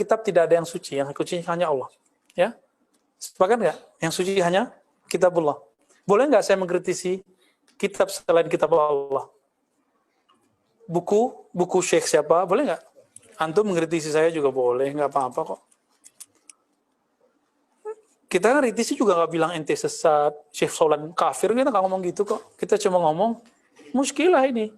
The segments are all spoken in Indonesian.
kitab tidak ada yang suci hanya Allah. Ya, sepakat nggak? Yang suci hanya kitabullah. Boleh nggak saya mengkritisi kitab selain kitab Allah? Buku Syekh siapa? Boleh nggak? Antum mengkritisi saya juga boleh, nggak apa-apa kok. Kita kan kritisi juga nggak bilang ente sesat, Syekh Solan kafir, kita nggak ngomong gitu kok. Kita cuma ngomong, muskilah ini.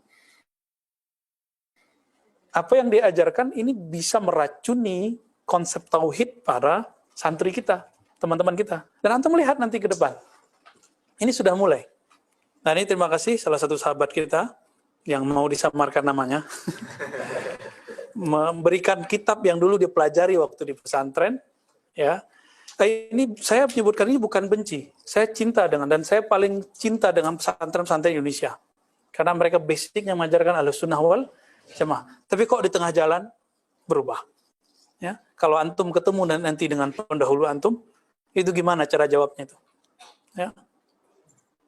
Apa yang diajarkan ini bisa meracuni konsep tauhid para santri kita, teman-teman kita. Dan antum melihat nanti ke depan. Ini sudah mulai. Nah ini terima kasih salah satu sahabat kita yang mau disamarkan namanya. Memberikan kitab yang dulu dipelajari waktu di pesantren. Ya. Ini saya menyebutkan ini bukan benci. Saya cinta dan saya paling cinta dengan pesantren-pesantren Indonesia. Karena mereka basicnya mengajarkan Ahlussunnah wal Jamaah. Tapi kok di tengah jalan berubah. Ya, kalau antum ketemu nanti dengan pendahulu antum, itu gimana cara jawabnya itu? Ya.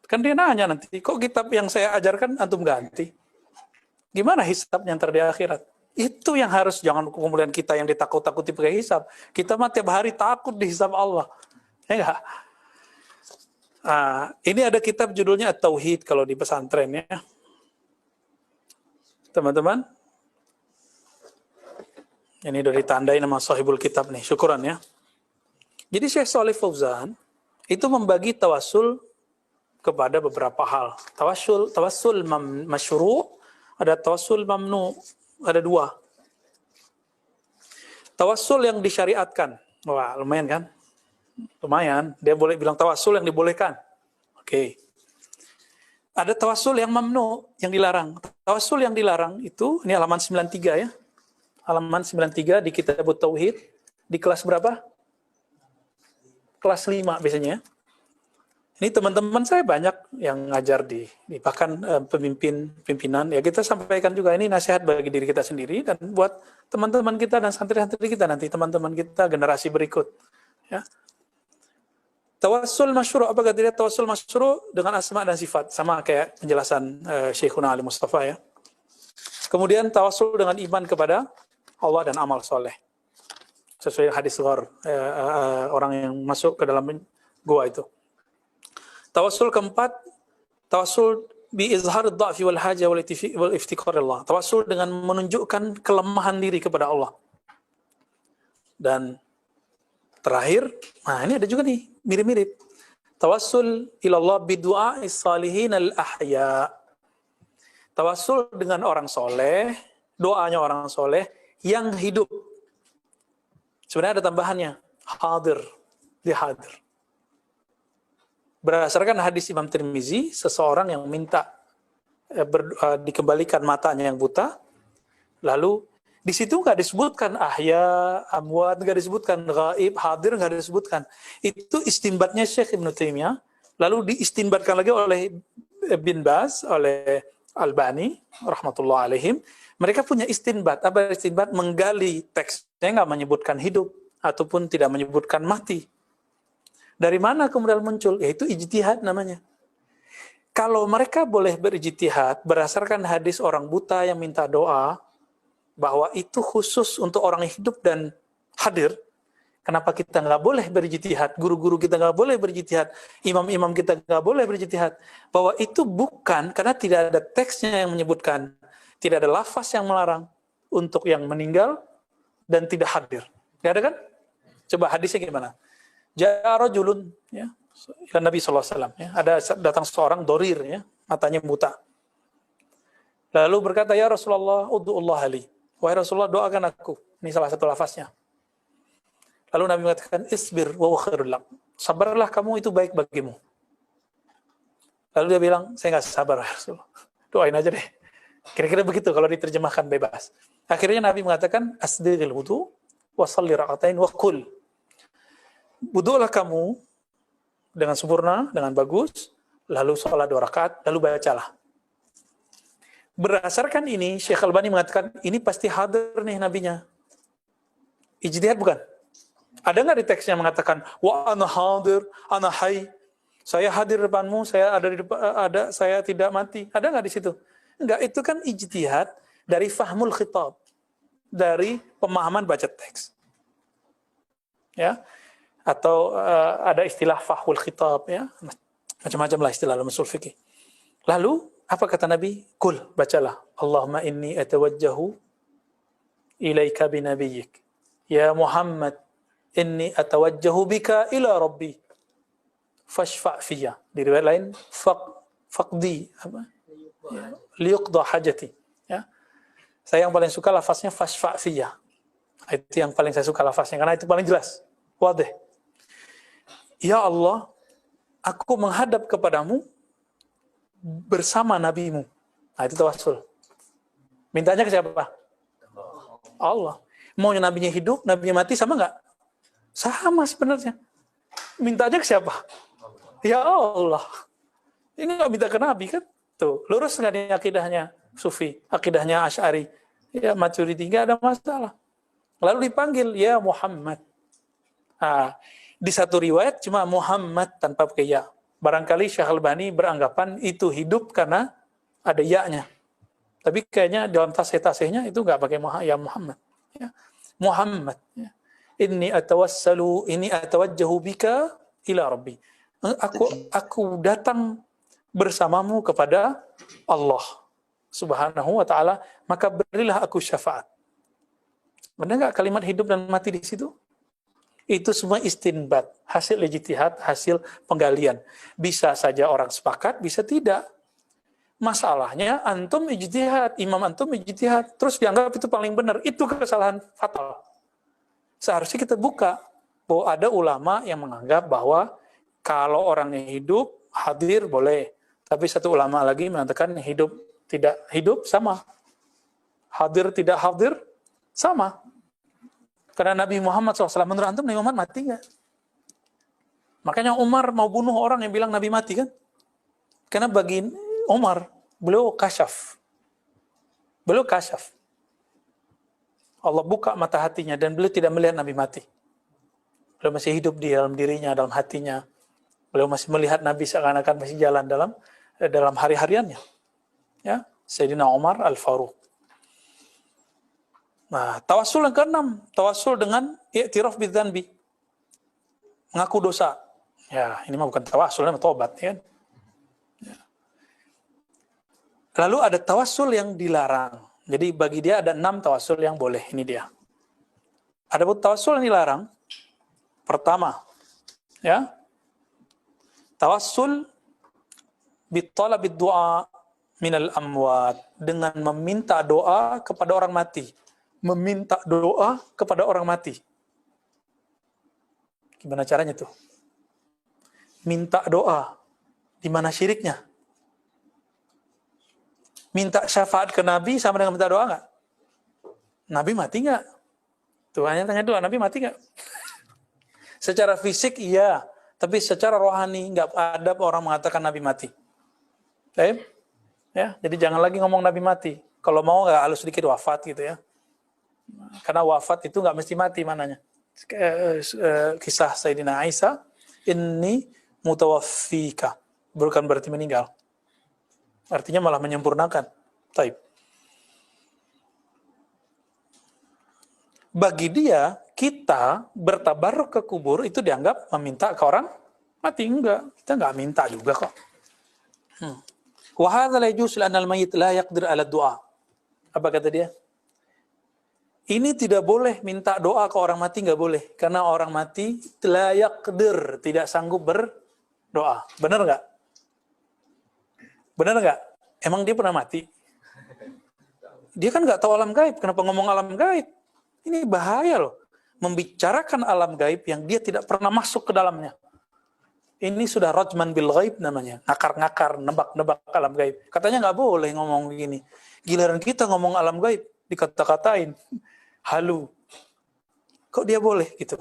Kan dia nanya nanti, kok kitab yang saya ajarkan antum ganti? Gimana hisabnya ntar di akhirat? Itu yang harus, jangan kemudian kita yang ditakut-takuti pakai hisab. Kita mah tiap hari takut dihisab Allah. Ya enggak? Ini ada kitab judulnya At-Tauhid kalau di pesantren ya. Teman-teman, ini udah ditandai nama sahibul kitab nih, syukuran ya. Jadi Syekh Shalih Fauzan itu membagi tawassul kepada beberapa hal. Tawassul masyru', ada tawassul mamnu, ada dua. Tawassul yang disyariatkan, wah lumayan kan? Lumayan, dia boleh bilang tawassul yang dibolehkan. Oke. Ada tawassul yang mamnu, yang dilarang. Tawassul yang dilarang itu, ini halaman 93 ya. Halaman 93 di Kitab Tauhid, di kelas berapa? Kelas 5 biasanya. Ini teman-teman saya banyak yang ngajar di bahkan pimpinan. Ya kita sampaikan juga ini nasihat bagi diri kita sendiri dan buat teman-teman kita dan santri-santri kita nanti, teman-teman kita generasi berikut. Ya. Tawassul masyru', apa kata dia? Tawassul masyru' dengan asma dan sifat. Sama kayak penjelasan Syekhuna Ali Mustafa ya. Kemudian tawassul dengan iman kepada Allah dan amal soleh. Sesuai hadis Ghar, orang yang masuk ke dalam gua itu. Tawassul keempat, tawassul bi izhar ad-dha'fi wal haja wal iftiqar Allah. Tawassul dengan menunjukkan kelemahan diri kepada Allah. Dan terakhir, nah ini ada juga nih, mirip-mirip. Tawassul ilallah bidu'a'is salihin al-ahya. Tawassul dengan orang soleh, doanya orang soleh yang hidup. Sebenarnya ada tambahannya, hadir, dia hadir. Berdasarkan hadis Imam Tirmizi, seseorang yang minta dikembalikan matanya yang buta, lalu di situ nggak disebutkan ahya, amwat, nggak disebutkan gaib, hadir, nggak disebutkan. Itu istinbatnya Syekh Ibn Taimiyah, lalu diistinbatkan lagi oleh Bin Baz, oleh Albani, rahmatullah alaihim. Mereka punya istinbat. Apa istinbat? Menggali teksnya nggak menyebutkan hidup, ataupun tidak menyebutkan mati. Dari mana kemudian muncul? Yaitu ijtihad namanya. Kalau mereka boleh berijtihad berdasarkan hadis orang buta yang minta doa, bahwa itu khusus untuk orang hidup dan hadir, kenapa kita nggak boleh berijtihad? Guru-guru kita nggak boleh berijtihad, imam-imam kita nggak boleh berijtihad? Bahwa itu bukan karena tidak ada teksnya yang menyebutkan, tidak ada lafaz yang melarang untuk yang meninggal dan tidak hadir. Nggak ada kan? Coba hadisnya gimana? Ja'a rajulun, ya, Nabi SAW, ya, ada datang seorang dorir, ya, matanya buta. Lalu berkata, ya Rasulullah, ud'ullah li. Wahai Rasulullah, doakan aku. Ini salah satu lafaznya. Lalu Nabi mengatakan, isbir wa khairul lak. Sabarlah kamu, itu baik bagimu. Lalu dia bilang, saya nggak sabar, ya Rasulullah. Doain aja deh. Kira-kira begitu kalau diterjemahkan bebas. Akhirnya Nabi mengatakan, asbiril wudu, wa salli ra'atain wa qul. Wudu'lah kamu dengan sempurna, dengan bagus, lalu sholat 2 rakaat, lalu bacalah. Berdasarkan ini, Syekh Albani mengatakan, ini pasti hadir nih nabinya. Ijtihad bukan? Ada nggak di teksnya mengatakan, wa ana hadir, ana hayy, saya hadir depanmu, saya ada di depan, saya tidak mati. Ada nggak di situ? Enggak, itu kan ijtihad dari fahmul khitab, dari pemahaman baca teks. ya, atau ada istilah fahwul khitab, ya, macam-macam lah istilah dalam usul fikih. Lalu apa kata Nabi? Kul, bacalah, Allahumma inni atawajjahu ilaika binabiyyik, ya Muhammad, inni atawajjahu bika ila rabbi fashfa' fiyya. Di riwayat lain faqdi apa? Ya, liyuqda hajati. Ya. Saya yang paling suka lafaznya fashfa' fiyya. Itu yang paling saya suka lafaznya karena itu paling jelas, wadih. Ya Allah, aku menghadap kepadamu bersama nabimu. Nah, itu tawassul. Mintanya ke siapa? Allah. Maunya nabinya hidup, nabinya mati sama nggak? Sama sebenarnya. Mintanya ke siapa? Ya Allah. Ini nggak minta ke nabi kan? Tuh, lurus nggak nih akidahnya Sufi, akidahnya Asy'ari? Ya, Maturidi, nggak ada masalah. Lalu dipanggil, ya Muhammad. Nah, di satu riwayat cuma Muhammad tanpa pakai ya. Barangkali Syekh Albani beranggapan itu hidup karena ada ya-nya. Tapi kayaknya dalam tasih-tasihnya itu nggak pakai ya Muhammad. Ya. Muhammad. Ya. Inni atawajjahu bika ila rabbi. Aku datang bersamamu kepada Allah Subhanahu wa ta'ala, maka berilah aku syafaat. Benar nggak kalimat hidup dan mati di situ? Itu semua istinbat, hasil ijtihad, hasil penggalian. Bisa saja orang sepakat, bisa tidak. Masalahnya antum ijtihad, imam antum ijtihad, terus dianggap itu paling benar. Itu kesalahan fatal. Seharusnya kita buka bahwa ada ulama yang menganggap bahwa kalau orangnya hidup, hadir boleh. Tapi satu ulama lagi mengatakan hidup tidak hidup sama. Hadir tidak hadir sama. Karena Nabi Muhammad SAW, menurut antum Nabi Muhammad mati nggak? Makanya Umar mau bunuh orang yang bilang Nabi mati kan? Karena bagi Umar, beliau kasyaf. Beliau kasyaf. Allah buka mata hatinya dan beliau tidak melihat Nabi mati. Beliau masih hidup di dalam dirinya, dalam hatinya. Beliau masih melihat Nabi seakan-akan masih jalan dalam hari-hariannya. Ya, Sayyidina Umar Al-Faruq. Nah, tawassul yang keenam, tawassul dengan i'tiraf bidzanbi. Mengaku dosa. Ya, ini mah bukan tawassul, ini tobat, ya. Ya. Lalu ada tawassul yang dilarang. Jadi bagi dia ada 6 tawassul yang boleh, ini dia. Ada tawassul yang dilarang. Pertama, ya. Tawassul bitalabid du'a minal amwat, dengan meminta doa kepada orang mati. Meminta doa kepada orang mati. Gimana caranya tuh? Minta doa. Di mana syiriknya? Minta syafaat ke Nabi sama dengan minta doa nggak? Nabi mati nggak? Tuh, hanya tanya doa, Nabi mati nggak? Secara fisik iya, tapi secara rohani nggak ada orang mengatakan Nabi mati. Baik? Ya, jadi jangan lagi ngomong Nabi mati. Kalau mau nggak halus sedikit wafat gitu ya. Karena wafat itu nggak mesti mati mananya. Kisah Sayyidina Aisyah, inni mutawaffika, bukan berarti meninggal. Artinya malah menyempurnakan. Taib. Bagi dia, kita bertabaruk ke kubur itu dianggap meminta ke orang mati. Enggak, kita nggak minta juga kok. Wa hadza la yajuz lana al-mayyit la yaqdir ala du'a. Apa kata dia? Ini tidak boleh minta doa ke orang mati, nggak boleh. Karena orang mati la yaqdir, tidak sanggup berdoa. Benar nggak? Benar nggak? Emang dia pernah mati? Dia kan nggak tahu alam gaib. Kenapa ngomong alam gaib? Ini bahaya loh. Membicarakan alam gaib yang dia tidak pernah masuk ke dalamnya. Ini sudah rajman bil ghaib namanya. Ngakar-ngakar, nebak-nebak alam gaib. Katanya nggak boleh ngomong begini. Giliran kita ngomong alam gaib, dikata-katain. Halu. Kok dia boleh gitu?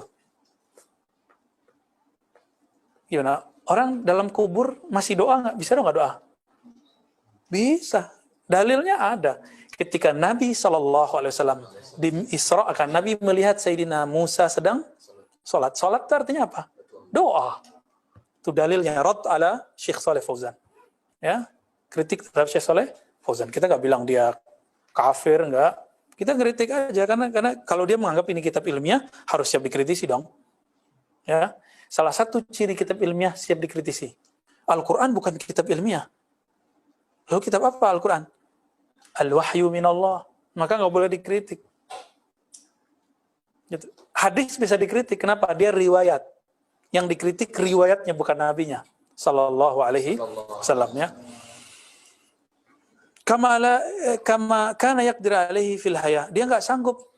Gimana? Orang dalam kubur masih doa nggak? Bisa dong nggak doa? Bisa. Dalilnya ada. Ketika Nabi SAW diisra'kan, Nabi melihat Sayyidina Musa sedang sholat. Sholat itu artinya apa? Doa. Itu dalilnya. Rad ala Syekh Saleh Fauzan. Ya, kritik terhadap Syekh Saleh Fauzan. Kita nggak bilang dia kafir, nggak. Kita kritik aja karena kalau dia menganggap ini kitab ilmiah harus siap dikritisi dong. Ya, salah satu ciri kitab ilmiah siap dikritisi. Al-Quran bukan kitab ilmiah. Lalu kitab apa Al-Quran? Al-Wahyu minallah. Maka nggak boleh dikritik. Gitu. Hadis bisa dikritik. Kenapa? Dia riwayat. Yang dikritik riwayatnya bukan nabinya. Sallallahu alaihi wasallam. Ya. Kama kana yaqdir alaihi fil haya. Dia nggak sanggup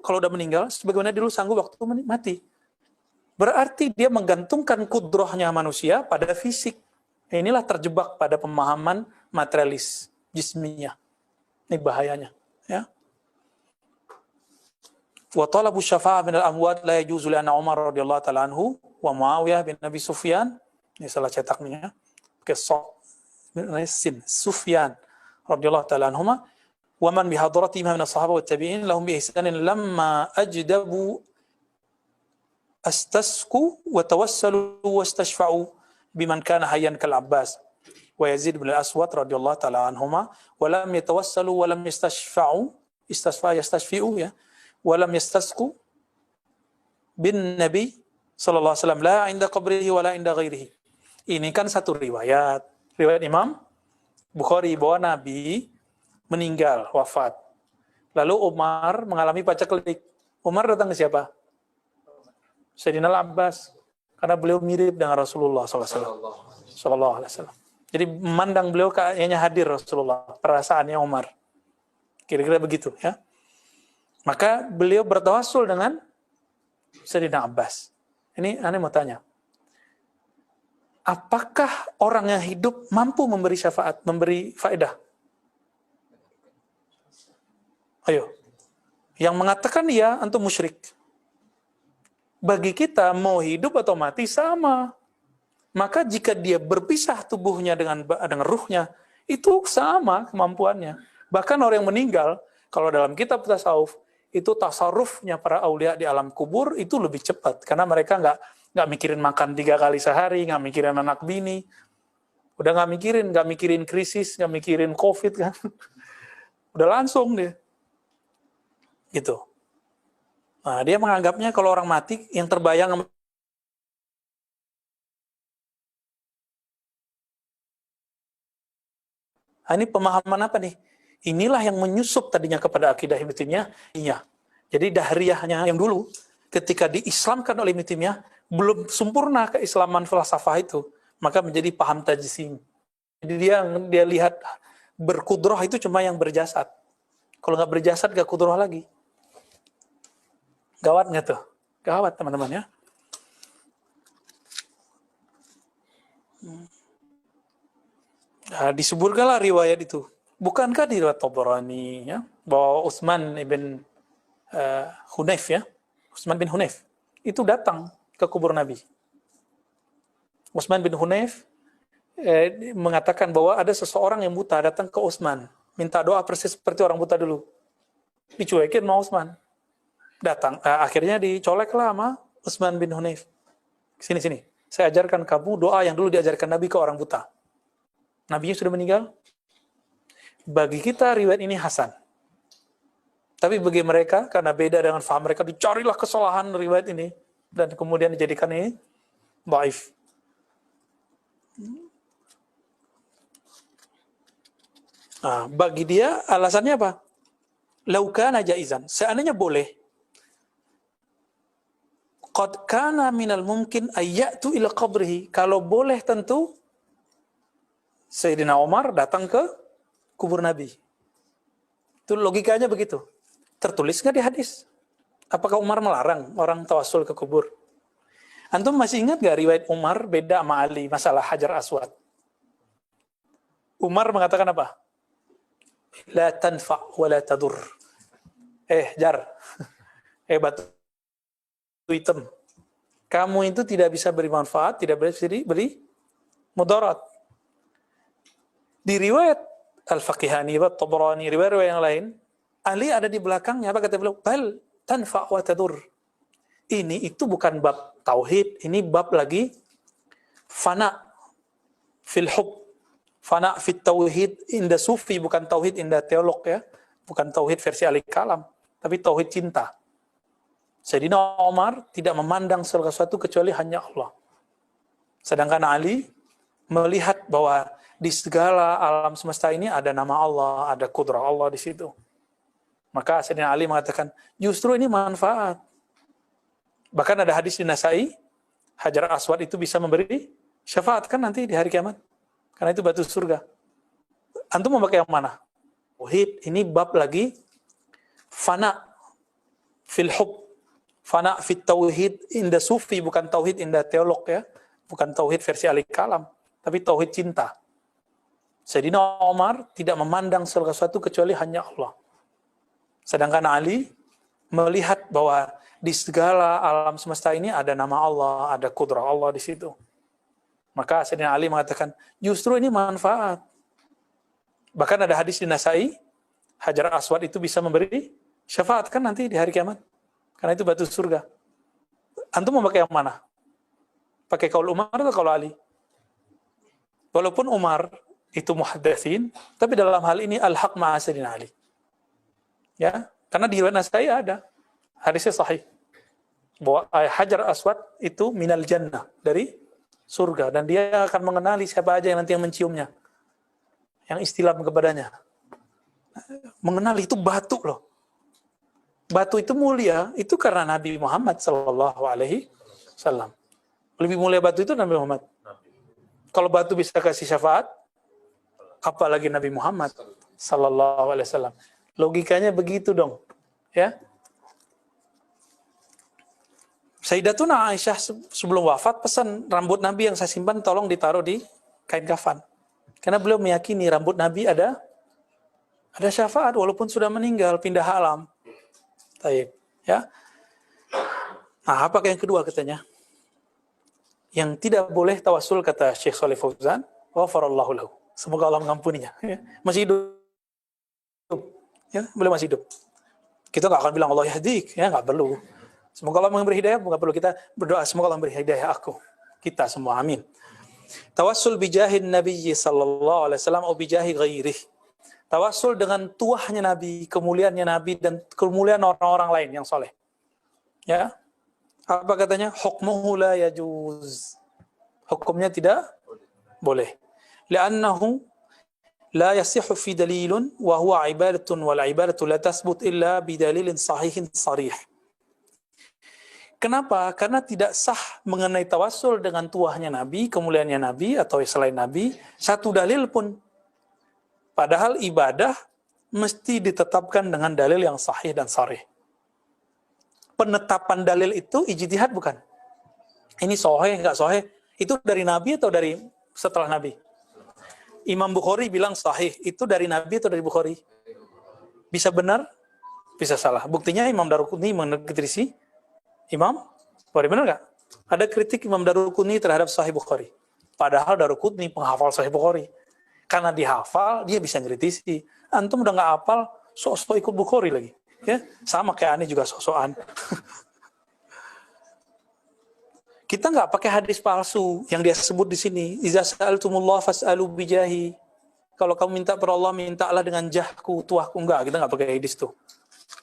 kalau udah meninggal sebagaimana dulu sanggup waktu mati. Berarti dia menggantungkan kudrohnya manusia pada fisik. Inilah terjebak pada pemahaman materialis, jismiyah. Ini bahayanya. Ya. Wa talabu syafa'ah min al-amwat la yajuzu li anna Umar radhiyallahu ta'ala anhu wa Muawiyah bin Abi Sufyan. Ini salah cetaknya. Pakai sin Sufyan radhiyallahu ta'ala anhuma wa man bi hadratihim min as-sahaba wat tabi'in lahum bi ihsanin lamma ajdabu astasku wa tawassalu wastashfa'u biman kana hayyan kal Abbas wa Yazid bin al-Aswad radhiyallahu ta'ala anhuma wa lam yatawassalu wa lam yastashfa'u ya wa lam yastasku bin Nabi sallallahu alaihi wasallam la inda qabrihi wa la inda ghairihi. Ini kan satu riwayat Imam Bukhari bahwa Nabi meninggal, wafat. Lalu Umar mengalami paceklik. Umar datang ke siapa? Sayyidina Al-Abbas, karena beliau mirip dengan Rasulullah sallallahu alaihi wasallam. Jadi memandang beliau kayaknya hadir Rasulullah, perasaannya Umar. Kira-kira begitu ya. Maka beliau bertawassul dengan Sayyidina Abbas. Ini aneh mau tanya. Apakah orang yang hidup mampu memberi syafaat, memberi faedah? Ayo. Yang mengatakan ya, antum musyrik. Bagi kita mau hidup atau mati sama. Maka jika dia berpisah tubuhnya dengan ruhnya, itu sama kemampuannya. Bahkan orang yang meninggal, kalau dalam kitab tasawuf, itu tasarrufnya para aulia di alam kubur itu lebih cepat. Karena mereka nggak mikirin makan 3 kali sehari, nggak mikirin anak bini. Udah nggak mikirin krisis, nggak mikirin COVID kan. Udah langsung dia. Gitu. Nah, dia menganggapnya kalau orang mati yang terbayang ini pemahaman apa nih? Inilah yang menyusup tadinya kepada akidah Ibnu Taimiyah. Iya. Jadi dahriyahnya yang dulu ketika diislamkan oleh Ibnu Taimiyah belum sempurna keislaman falsafah itu, maka menjadi paham tajsim. Jadi dia lihat berkudroh itu cuma yang berjasad. Kalau nggak berjasad nggak kudroh lagi. Gawat nggak tuh? Gawat teman-teman ya. Nah, disebutkanlah riwayat itu. Bukankah di riwayat Tabarani ya, bahwa Utsman bin Hunayf ya, Utsman bin Hunayf itu datang ke kubur Nabi. Utsman bin Hunayf mengatakan bahwa ada seseorang yang buta datang ke Utsman, minta doa persis seperti orang buta dulu. Dicuekin sama Utsman. Datang, akhirnya dicoleklah sama Utsman bin Hunayf. Sini. Saya ajarkan kamu doa yang dulu diajarkan Nabi ke orang buta. Nabinya sudah meninggal. Bagi kita riwayat ini hasan. Tapi bagi mereka, karena beda dengan faham mereka, dicarilah kesalahan riwayat ini. Dan kemudian dijadikan ini dhaif. Nah, bagi dia alasannya apa? Lau kana jaizan. Seandainya boleh. Qad kana minal mungkin ayyatu ila qabrihi. Kalau boleh tentu Sayyidina Umar datang ke kubur Nabi. Itu logikanya begitu. Tertulis nggak di hadis? Apakah Umar melarang orang tawassul ke kubur? Antum masih ingat nggak riwayat Umar beda sama Ali masalah Hajar Aswad? Umar mengatakan apa? La tanfa wa la tadur. Jar. Batu hitam. Kamu itu tidak bisa beri manfaat, tidak bisa beri mudarat. Di riwayat Al-Faqihani, Tabarani, riwayat yang lain, Ali ada di belakangnya, apa kata beliau? Bal tanfa wa tadur. Ini itu bukan bab tauhid, ini bab lagi fana fil hub, fana fit tauhid inda sufi, bukan tauhid inda teolog ya, bukan tauhid versi Ali Kalam, tapi tauhid cinta. Sayyidina Umar tidak memandang segala sesuatu kecuali hanya Allah. Sedangkan Ali melihat bahwa di segala alam semesta ini ada nama Allah, ada kudrah Allah di situ. Maka Sayyidina Ali mengatakan, justru ini manfaat. Bahkan ada hadis di Nasai, Hajar Aswad itu bisa memberi syafaat kan nanti di hari kiamat. Karena itu batu surga. Antum mau pakai yang mana? Tauhid, ini bab lagi fana fil hub. Fana fit tauhid inda sufi, bukan tauhid inda teolog ya. Bukan tauhid versi Ali Kalam, tapi tauhid cinta. Sayyidina Umar tidak memandang segala sesuatu kecuali hanya Allah. Sedangkan Ali melihat bahwa di segala alam semesta ini ada nama Allah, ada kudrah Allah di situ. Maka Sayyidina Ali mengatakan, justru ini manfaat. Bahkan ada hadis di Nasai, Hajar Aswad itu bisa memberi syafaat kan nanti di hari kiamat. Karena itu batu surga. Antum mau pakai yang mana? Pakai kaul Umar atau kaul Ali? Walaupun Umar itu muhaddatsin, tapi dalam hal ini al-haq ma'a Sayyidina Ali. Ya, karena di riwayat Nasai ada hadisnya sahih bahwa Hajar Aswad itu minal jannah, dari surga, dan dia akan mengenali siapa aja yang nanti yang menciumnya, yang istilam kepadanya. Mengenali itu batu loh. Batu itu mulia, itu karena Nabi Muhammad sallallahu alaihi wasallam. Lebih mulia batu itu Nabi Muhammad. Kalau batu bisa kasih syafaat, apalagi Nabi Muhammad sallallahu alaihi wasallam. Logikanya begitu dong, ya. Sayyidatuna Aisyah sebelum wafat pesan rambut Nabi yang saya simpan tolong ditaruh di kain kafan. Karena beliau meyakini rambut Nabi ada syafaat walaupun sudah meninggal, pindah alam. Baik, ya. Nah, apa yang kedua katanya? Yang tidak boleh tawasul kata Syekh Shalih Fauzan, ghafarallahu lahu. Semoga Allah mengampuninya. Ya. Masih hidup. Ya, beliau masih hidup. Kita nggak akan bilang Allah yahdik, ya nggak perlu. Semoga Allah memberi hidayah, nggak perlu kita berdoa semoga Allah memberi hidayah aku. Kita semua, amin. Tawassul bijahin Nabi sallallahu alaihi wasallam atau bijahi ghairih. Tawassul dengan tuahnya Nabi, kemuliaannya Nabi, dan kemuliaan orang-orang lain yang soleh. Ya, apa katanya? Hukmuhu la yajuz. Hukumnya tidak boleh. Li'annahu la yasihu fi dalilun wa huwa ibadatun wal ibadatu la tasbut illa bidalilin sahihin sarih. Kenapa? Karena tidak sah mengenai tawassul dengan tuahnya Nabi, kemuliaannya Nabi atau selain Nabi, satu dalil pun. Padahal ibadah mesti ditetapkan dengan dalil yang sahih dan sharih. Penetapan dalil itu ijtihad bukan? Ini sahih enggak sahih? Itu dari Nabi atau dari setelah Nabi? Imam Bukhari bilang sahih, itu dari Nabi atau dari Bukhari? Bisa benar, bisa salah. Buktinya Imam Daruqutni mengkritisi Imam Bukhari, benar enggak? Ada kritik Imam Daruqutni terhadap Sahih Bukhari. Padahal Daruqutni penghafal Sahih Bukhari. Karena dihafal, dia bisa ngkritisi. Antum udah nggak hafal, sok-sok ikut Bukhari lagi. Ya, sama kayak Ani juga sok-sokan. Kita nggak pakai hadis palsu yang dia sebut di sini. Iza sa'altumullah fas'alu bijahi. Kalau kamu minta per Allah, mintalah dengan jahku, tuahku. Enggak, kita nggak pakai hadis tuh.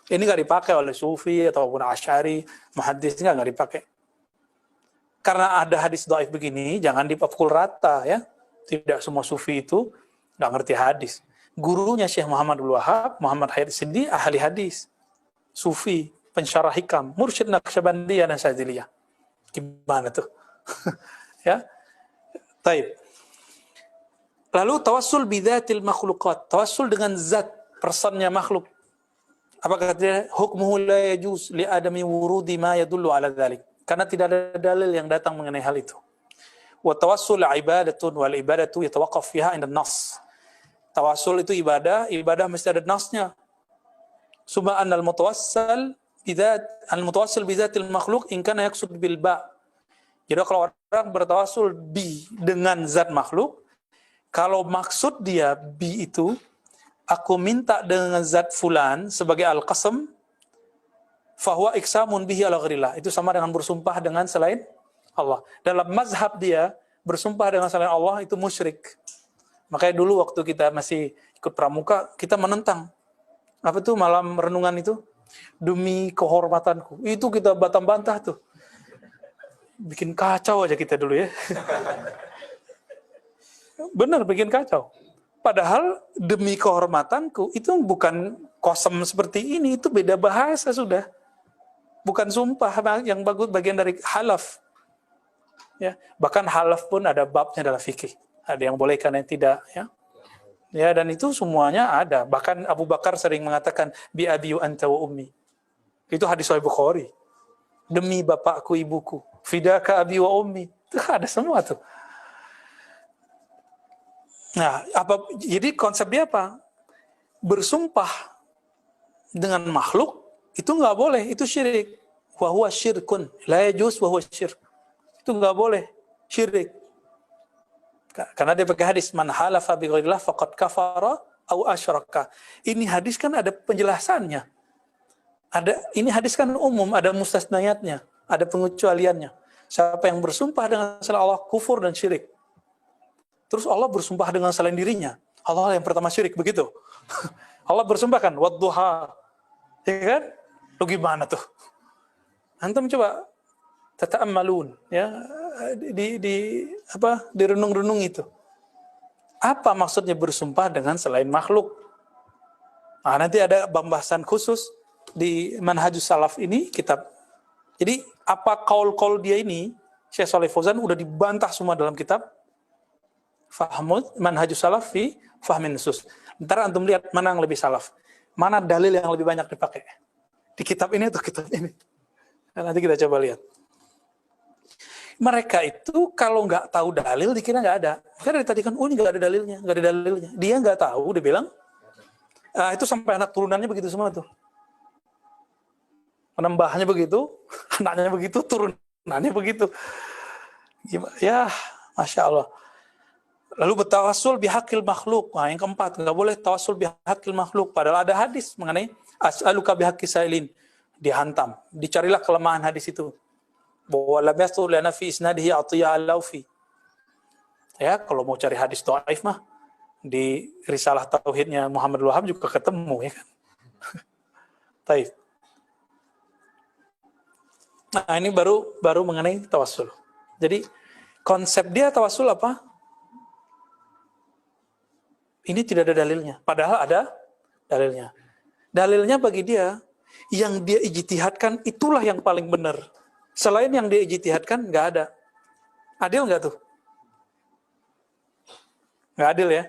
Ini nggak dipakai oleh Sufi ataupun Asy'ari, muhaddis, nggak dipakai. Karena ada hadis dhaif begini, jangan dipukul rata ya. Tidak semua Sufi itu nggak ngerti hadis. Gurunya Syekh Muhammad Abdul Wahab, Muhammad Hayat Sindi, ahli hadis, Sufi, pensyarah hikam, mursyid Naqsyabandiyah dan Syadziliyah. Gimana tuh? Ya, taib. Lalu tawassul bidzatil makhluqat, tawassul dengan zat personnya makhluk. Apa katanya? Hukmuhu la yajuz li adami wurudi ma yadullu ala dzalik. Karena tidak ada dalil yang datang mengenai hal itu. Wa tawassul ibadatun wal ibadatu yatawaqqaf fiha 'inda an-nass. Tawassul itu ibadah, ibadah mesti ada nasnya. Summa annal mutawassil bidzatil makhluq in kana yaqsud bil ba. Jadi kalau orang bertawassul dengan zat makhluk, kalau maksud dia bi itu aku minta dengan zat fulan sebagai al-qasam, fahuwa iksamun bihi ala ghairillah. Itu sama dengan bersumpah dengan selain Allah. Dalam mazhab dia, bersumpah dengan selain Allah itu musyrik. Makanya dulu waktu kita masih ikut pramuka, kita menentang. Apa tuh malam renungan itu? demi kehormatanku. Itu kita bantah-bantah tuh. Bikin kacau aja kita dulu ya. Benar, bikin kacau. Padahal demi kehormatanku itu bukan kosem seperti ini, itu beda bahasa sudah. Bukan sumpah yang bagus, bagian dari halaf. Ya, bahkan halaf pun ada babnya dalam fikih. Ada yang boleh, kan yang tidak, ya. Ya, dan itu semuanya ada. Bahkan Abu Bakar sering mengatakan bi abi anta wa ummi. Itu hadis Sahih Bukhari. Demi bapakku ibuku, fidaka abi wa ummi. Itu ada semua tuh. Nah, jadi konsep dia apa? Bersumpah dengan makhluk itu nggak boleh, itu syirik. Wa huwa syirkun, la yajuz wa huwa syirk. Itu nggak boleh, syirik. Karena dia pakai hadis man halafa bi ghairillah faqad kafara au asyraka. Ini hadis kan ada penjelasannya. Ini hadis kan umum, ada mustasnayatnya, ada pengecualiannya. Siapa yang bersumpah dengan selain Allah kufur dan syirik. Terus Allah bersumpah dengan selain dirinya. Allah yang pertama syirik, begitu. Allah bersumpah kan, wadduha. Ya kan? Lu gimana tuh? Antum coba tata'ammalun, ya, direnung-renung itu. Apa maksudnya bersumpah dengan selain makhluk? Nah, nanti ada pembahasan khusus di Manhajus Salaf ini, kitab. Jadi, apa kaul-kaul dia ini, Syekh Shalih Fauzan udah dibantah semua dalam kitab Manhajus Salaf fi Fahmin Nusus. Ntar antum lihat mana yang lebih salaf. Mana dalil yang lebih banyak dipakai. Di kitab ini atau kitab ini. Nah, nanti kita coba lihat. Mereka itu kalau nggak tahu dalil dikira nggak ada. Karena dari tadi kan, ini nggak ada dalilnya, nggak ada dalilnya. Dia nggak tahu, dia bilang, itu sampai anak turunannya begitu semua tuh. Penembahnya begitu, anaknya begitu, turunannya begitu. Ya, Masya Allah. Lalu bertawassul bihaqil makhluk. Nah, yang keempat, nggak boleh tawassul bihaqil makhluk. Padahal ada hadis mengenai as'aluka bihaqqi sa'ilin. Dihantam. Dicarilah kelemahan hadis itu. Bahwa lam yastur lana fi isnadihi Atiyah al-Laufi. Ya, kalau mau cari hadis dhaif mah di risalah tauhidnya Muhammad Wahab juga ketemu, ya kan. Taib. Nah, ini baru mengenai tawassul. Jadi konsep dia tawassul apa? Ini tidak ada dalilnya. Padahal ada dalilnya. Dalilnya bagi dia, yang dia ijtihadkan itulah yang paling benar. Selain yang dia ijtihadkan, nggak ada. Adil nggak tuh? Nggak adil ya?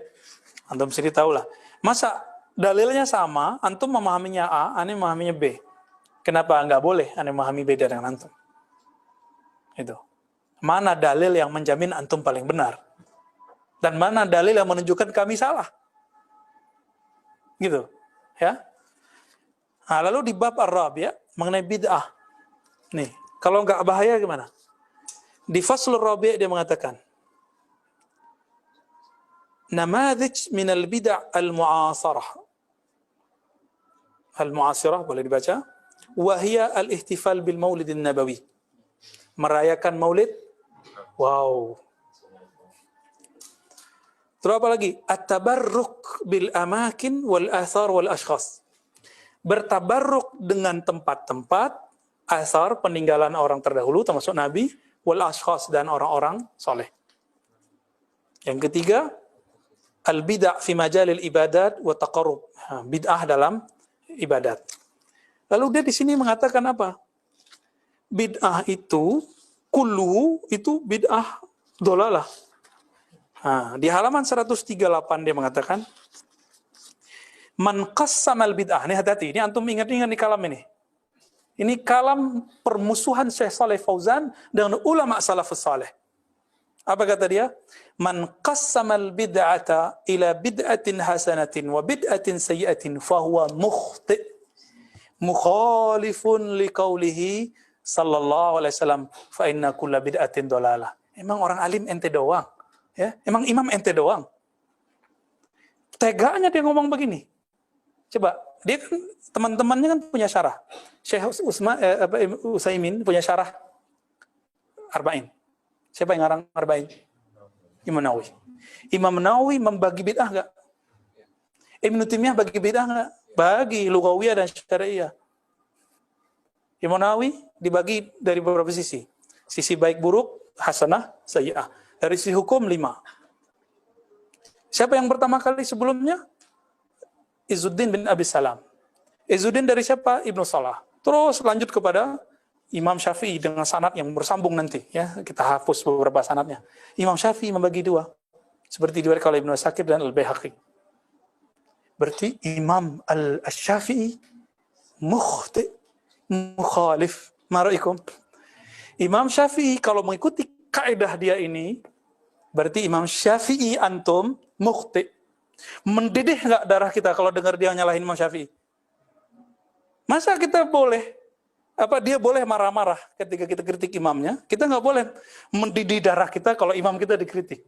Antum sendiri tahu lah. Masa dalilnya sama, antum memahaminya A, aneh memahaminya B. Kenapa nggak boleh aneh memahami beda dengan antum? Itu. Mana dalil yang menjamin antum paling benar? Dan mana dalil yang menunjukkan kami salah? Gitu. Ya. Nah, lalu di bab Ar-Rabi' mengenai bid'ah. Nih, kalau nggak bahaya gimana? Di Faslur Rabi' dia mengatakan, namadhij min al-bid'ah al-mu'asarah. Al-mu'asirah boleh dibaca. Wahia al-ihtifal bil maulidin nabawi. Merayakan maulid. Wow. Terus apa lagi? At-tabarruk bil amakin wal athar wal ashkhas. Bertabarruk dengan tempat-tempat, asar, peninggalan orang terdahulu, termasuk Nabi, wal ashkhas, dan orang-orang soleh. Yang ketiga, al-bid'ah fi majalil ibadat wa taqarrub. Bid'ah dalam ibadat. Lalu dia di sini mengatakan apa? Bid'ah itu, kullu itu bid'ah dolalah. Nah, di halaman 138 dia mengatakan, man qassamal bid'ah. Ini hati-hati, ini antum ingat-ingat di kalam ini. Ini kalam permusuhan Syekh Shalih Fauzan dengan ulama salafus saleh. Apa kata dia? Man qassamal bid'ata ila bid'atin hasanatin wa bid'atin sayyi'atin fahuwa mukhti' mukhalifun liqaulihi sallallahu alaihi wasallam fa inna kulla bid'atin dolalah. Emang orang alim ente doang? Ya, emang imam ente doang? Teganya dia ngomong begini. Coba, dia kan teman-temannya kan punya syarah. Syekh Utsaimin punya syarah Arba'in. Siapa yang ngarang Arba'in? Imam Nawawi. Imam Nawawi membagi bid'ah enggak? Ibnu Taimiyah bagi bid'ah enggak? Bagi lugawiyah dan syariah. Imam Nawawi dibagi dari beberapa sisi. Sisi baik buruk, hasanah, sayyi'ah. Dari sisi hukum 5. Siapa yang pertama kali sebelumnya? Izzuddin bin Abi Salam. Izzuddin dari siapa? Ibnu Salah. Terus lanjut kepada Imam Syafi'i dengan sanad yang bersambung nanti. Ya, kita hapus beberapa sanadnya. Imam Syafi'i membagi 2. Seperti diriwayatkan oleh Ibnu Asakir dan Al-Baihaqi. Berarti Imam Al-Syafi'i mukhti, mukhalif. Maraikum. Imam Syafi'i kalau mengikuti kaidah dia ini, berarti Imam Syafi'i antum mukhti. Mendidih nggak darah kita kalau dengar dia nyalahin Imam Syafi'i? Masa kita boleh, dia boleh marah-marah ketika kita kritik imamnya, kita nggak boleh mendidih darah kita kalau imam kita dikritik.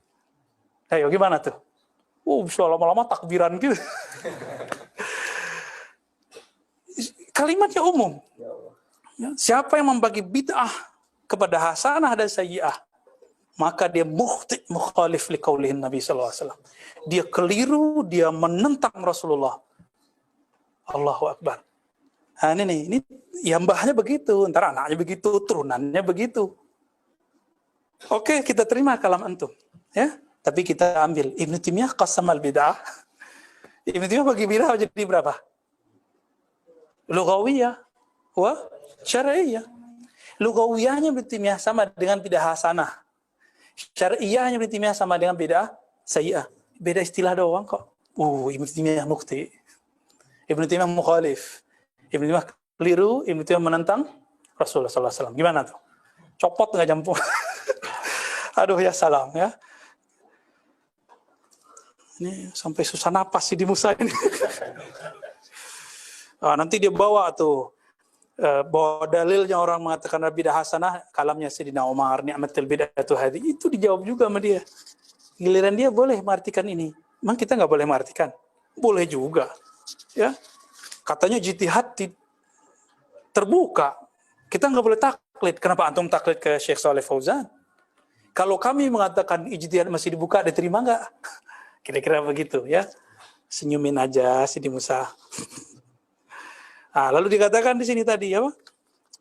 Ayo gimana tuh? Bisa lama-lama takbiran gitu. Kalimatnya umum. Siapa yang membagi bid'ah kepada hasanah dan sayyi'ah, maka dia mukhti mukhalif liqaulihin Nabi sallallahu alaihi wasallam. Dia keliru, dia menentang Rasulullah. Allahu Akbar. Nah, ini ya mbahnya begitu, ntar anaknya begitu, turunannya begitu. Oke, kita terima kalam antum, ya. Tapi kita ambil Ibnu Taimiyah qasamal bid'ah. Ibnu Taimiyah bagi bid'ah jadi berapa? Lughawiyah wa syar'iyyah. Lughawiyahnya Ibnu Taimiyah sama dengan bid'ah hasanah. Syar'iyyahnya Ibnu Taimiyah sama dengan bid'ah sayyi'ah. Beda istilah doang kok. Ibnu Taimiyah mukhti. Ibnu Taimiyah mukhalif. Ibnu Taimiyah keliru, Ibnu Taimiyah menentang Rasulullah sallallahu alaihi wasallam. Gimana tuh? Copot enggak jampung? Aduh ya salam ya. Ini sampai susah napas sih di Musa ini. Nanti dia bawa tuh bawa dalilnya orang mengatakan bidah hasanah, kalamnya Sayyidina Umar, ni'matul bid'atu hadhi. Itu dijawab juga sama dia. Giliran dia boleh mengartikan ini. Emang kita nggak boleh mengartikan? Boleh juga. Ya. Katanya jitihad terbuka. Kita nggak boleh taklid. Kenapa antum taklid ke Syekh Shalih Fauzan? Kalau kami mengatakan ijtihad masih dibuka, diterima nggak? Kira-kira begitu ya. Senyumin aja Sidi Musa. Lalu dikatakan di sini tadi apa?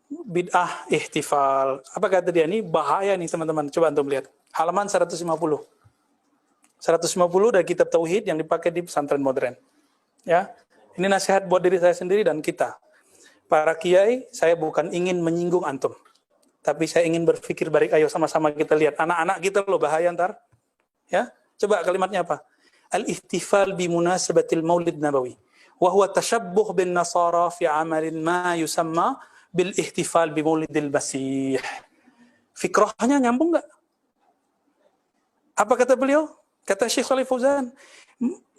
Bid'ah ihtifal. Apa kata dia? Ini bahaya nih teman-teman. Coba antum lihat. Halaman 150. 150 dari kitab Tauhid yang dipakai di pesantren modern. Ya. Ini nasihat buat diri saya sendiri dan kita. Para kiai, saya bukan ingin menyinggung antum. Tapi saya ingin berpikir baik, ayo sama-sama kita lihat. Anak-anak kita loh bahaya ntar. Ya. Coba kalimatnya apa? Al-ihtifal bi munasabatil maulid nabawi. Wa huwa tashabbuh bin nasara fi amalin ma yusamma bil ihtifal bi maulidil masih. Fikrahnya nyambung nggak? Apa kata beliau? Kata Syekh Shalih Fauzan,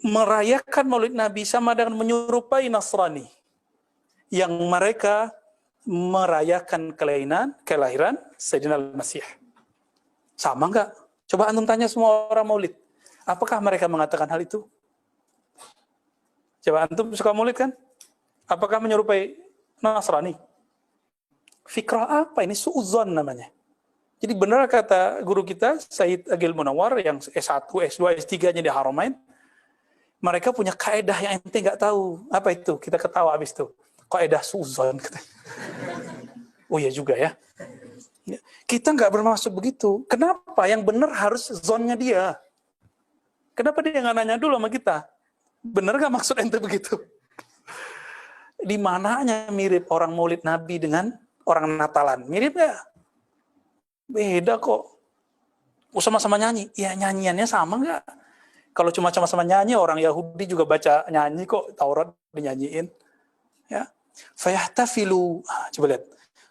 merayakan maulid Nabi sama dengan menyerupai Nasrani. Yang mereka merayakan kelahiran Sayyidina Al-Masih. Sama nggak? Coba antum tanya semua orang maulid. Apakah mereka mengatakan hal itu? Coba antum suka maulid kan? Apakah menyerupai Nasrani? Fikrah apa? Ini su'udzon namanya. Jadi benar kata guru kita, Sayyid Agil Munawar, yang S1, S2, S3-nya di Haramain, mereka punya kaedah yang ente nggak tahu. Apa itu? Kita ketawa habis itu. Kaedah su'udzon. Oh iya juga ya. Kita nggak bermaksud begitu. Kenapa? Yang benar harus zonnya dia. Kenapa dia nggak nanya dulu sama kita? Benar nggak maksud ente begitu? Di mananya mirip orang maulid Nabi dengan orang Natalan? Mirip nggak? Beda kok. Sama-sama nyanyi. Ya nyanyiannya sama nggak? Kalau cuma sama-sama nyanyi, orang Yahudi juga baca nyanyi kok. Taurat dinyanyiin. Ya. Fayahtafilu. Coba lihat.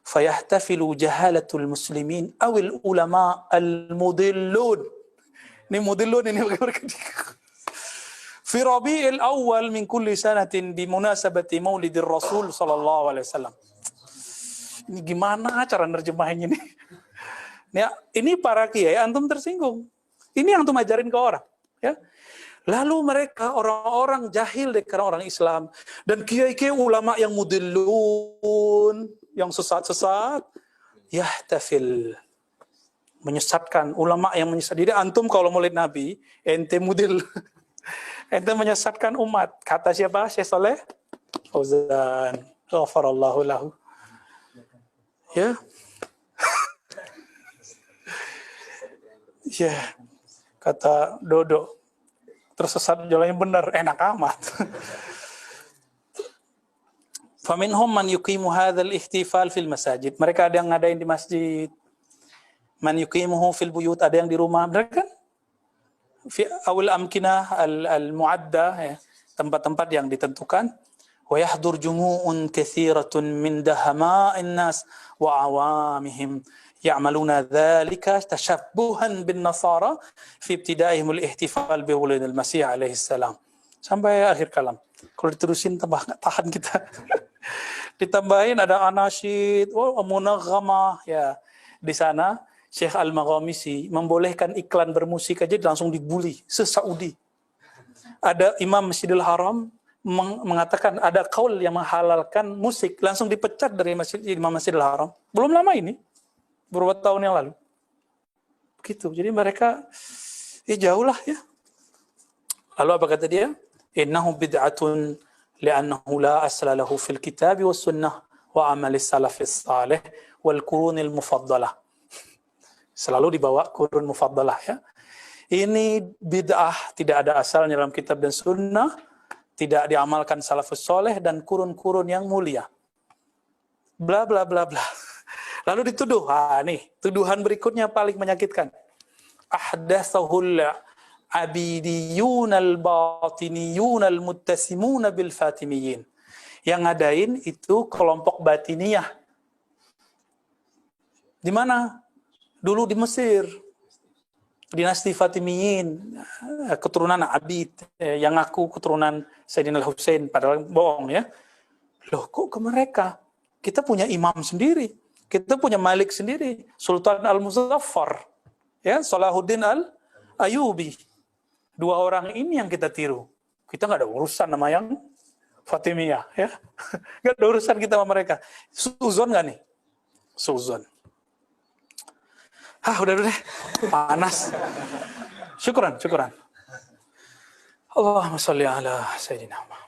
Fayahtafilu jahalatul muslimin awil ulama al-mudillun. Ini mudillun ini fi Rabi'il awal min kulli sanatin bi munasabati maulidir Rasul sallallahu alaihi wasallam. Ini gimana cara nerjemahin ini? Ya, ini para kiai antum tersinggung. Ini yang antum ajarin ke orang, ya. Lalu mereka orang-orang jahil karena orang Islam dan kiai-kiai ulama yang mudillun, yang sesat-sesat, yahtafil, menyesatkan, ulama yang menyesat. Jadi antum kalau maulid Nabi, ente mudil, ente menyesatkan umat. Kata siapa? Syekh Shalih Fauzan, ghafarallahu lahu. Ya. Ya. Kata Dodo, tersesat jalannya benar, enak amat. Faminhum man yuqimu hadzal ihtifal fil masajid. Mereka ada yang ngadain di masjid. Man yuqimuhu fil buyut, ada yang di rumah. Benar kan? Fi awal amkinah al-mu'adda, ya, tempat-tempat yang ditentukan. Wa yahdur jumu'un katsiratun min dahama'in nas wa awamihim ya'maluna dzalika tashabbuhan bin nasara fi ibtida'ihim al-ihtifal bi wuludil masih alaihi salam. Sampai akhir kalam. Kalau diterusin tambah nggak tahan kita. Ditambahin ada anasyid, munaghamah, ya. Di sana Syekh Al-Maghamisi membolehkan iklan bermusik aja langsung dibully se-Saudi. Ada Imam Masjidil Haram mengatakan ada kaul yang menghalalkan musik, langsung dipecat dari Imam Masjidil Haram. Belum lama ini, beberapa tahun yang lalu. Begitu. Jadi mereka jauh lah ya. Lalu apa kata dia? Innahu bid'atun li'annahu la asla lahu fil kitab was sunnah wa amali salafis salih wal qurunil mufaddalah. Selalu dibawa qurun mufaddalah ya. Ini bid'ah, tidak ada asalnya dalam kitab dan sunnah, tidak diamalkan salafus soleh dan kurun-kurun yang mulia. Bla bla bla bla. Lalu dituduh. Nih, tuduhan berikutnya paling menyakitkan. Ahdatsahul abidiyun al-batiniyun al-muttasimun bil fatimiyin. Yang ngadain itu kelompok batiniyah. Di mana? Dulu di Mesir. Dinasti Fatimiyin, keturunan Abid, yang ngaku keturunan Sayyidina Al-Husain, padahal bohong ya. Loh, kok ke mereka? Kita punya imam sendiri, kita punya malik sendiri, Sultan Al-Muzaffar, ya, Salahuddin Al-Ayubi. Dua orang ini yang kita tiru. Kita nggak ada urusan sama yang Fatimiyah, ya. Nggak ada urusan kita sama mereka. Suzon nggak nih? Suzon. Udah deh, panas. Syukuran. Allahumma sholli ala Sayyidina Muhammad.